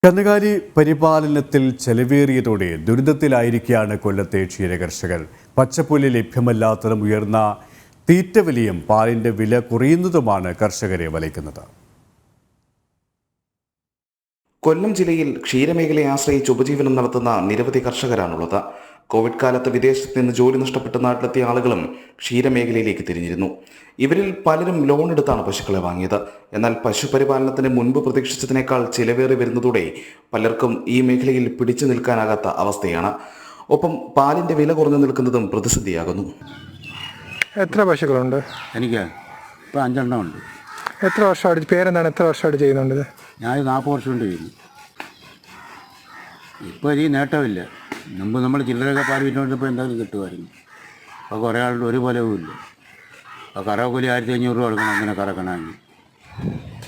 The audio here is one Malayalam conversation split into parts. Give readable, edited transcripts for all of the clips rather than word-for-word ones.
കന്നുകാലി പരിപാലനത്തിൽ ചെലവേറിയതോടെ ദുരിതത്തിലായിരിക്കുകയാണ് കൊല്ലത്തെ ക്ഷീരകർഷകർ. പച്ചപ്പുല്ല് ലഭ്യമല്ലാത്തതും ഉയർന്ന തീറ്റവിലയും പാലിന്റെ വില കുറയുന്നതുമാണ് കർഷകരെ വലയ്ക്കുന്നത്. കൊല്ലം ജില്ലയിൽ ക്ഷീരമേഖലയെ ആശ്രയിച്ച് ഉപജീവനം നടത്തുന്ന നിരവധി കർഷകരാണുള്ളത്. കോവിഡ് കാലത്ത് വിദേശത്ത് നിന്ന് ജോലി നഷ്ടപ്പെട്ട് നാട്ടിലെത്തിയ ആളുകളും ക്ഷീരമേഖലയിലേക്ക് തിരിഞ്ഞിരുന്നു. ഇവരിൽ പലരും ലോൺ എടുത്താണ് പശുക്കളെ വാങ്ങിയത്. എന്നാൽ പശുപരിപാലനത്തിന് മുൻപ് പ്രതീക്ഷിച്ചതിനേക്കാൾ ചിലവേറി വരുന്നതോടെ പലർക്കും ഈ മേഖലയിൽ പിടിച്ചു നിൽക്കാനാകാത്ത അവസ്ഥയാണ്. ഒപ്പം പാലിന്റെ വില കുറഞ്ഞു നിൽക്കുന്നതും പ്രതിസന്ധിയാകുന്നു. എത്ര പശുക്കളുണ്ട്? എനിക്ക് ഇപ്പോൾ 5 എണ്ണം ഉണ്ട്. എത്ര വർഷമായിട്ട് പേരെന്താണ്? എത്ര വർഷമായിട്ട് ചെയ്യുന്നുണ്ട്? ഞാൻ 40 വർഷം കൊണ്ട് ചെയ്യുന്നു. ഇപ്പോൾ ഈ നേട്ടമില്ല. മുമ്പ് നമ്മൾ ചില്ലറൊക്കെ പാൽ വിറ്റുകൊണ്ടിപ്പോൾ എന്തെങ്കിലും കിട്ടുമായിരുന്നു. അപ്പോൾ കുറേ ആളുടെ ഒരു ഫലവും ഇല്ല. അപ്പോൾ കറവക്കൂലി 1500 രൂപ കൊടുക്കണം അങ്ങനെ കറക്കണമെങ്കിൽ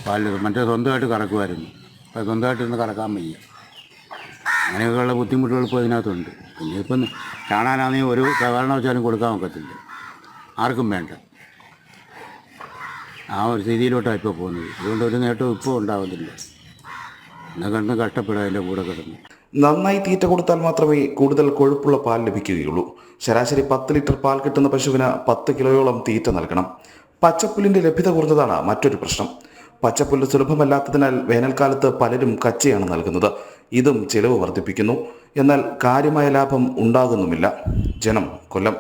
പാൽ. മറ്റേ സ്വന്തമായിട്ട് കറക്കുമായിരുന്നു. അപ്പോൾ സ്വന്തമായിട്ട് ഇന്ന് കറക്കാൻ വയ്യ. അങ്ങനെയൊക്കെയുള്ള ബുദ്ധിമുട്ടുകൾ ഇപ്പോൾ ഇതിനകത്തുണ്ട്. പിന്നെ ഇപ്പം കാണാനാണെങ്കിൽ ഒരു കാരണവശാലും കൊടുക്കാൻ ഒക്കത്തില്ല, ആർക്കും വേണ്ട. ആ ഒരു സ്ഥിതിയിലോട്ടാണ് ഇപ്പോൾ പോകുന്നത്. അതുകൊണ്ട് ഒരു നേട്ടവും ഇപ്പോൾ ഉണ്ടാകുന്നില്ല. എന്നെ കണ്ട് കഷ്ടപ്പെടുക അതിൻ്റെ കൂടെ കിടന്ന്. നന്നായി തീറ്റ കൊടുത്താൽ മാത്രമേ കൂടുതൽ കൊഴുപ്പുള്ള പാൽ ലഭിക്കുകയുള്ളൂ. ശരാശരി 10 ലിറ്റർ പാൽ കിട്ടുന്ന പശുവിന് 10 കിലോയോളം തീറ്റ നൽകണം. പച്ചപ്പുല്ലിന്റെ ലഭ്യത കുറഞ്ഞതാണ് മറ്റൊരു പ്രശ്നം. പച്ചപ്പുല്ല് സുലഭമല്ലാത്തതിനാൽ വേനൽക്കാലത്ത് പലരും കച്ചയാണ് നൽകുന്നത്. ഇതും ചെലവ് വർദ്ധിപ്പിക്കുന്നു. എന്നാൽ കാര്യമായ ലാഭം ഉണ്ടാകുന്നുമില്ല. ജനം, കൊല്ലം.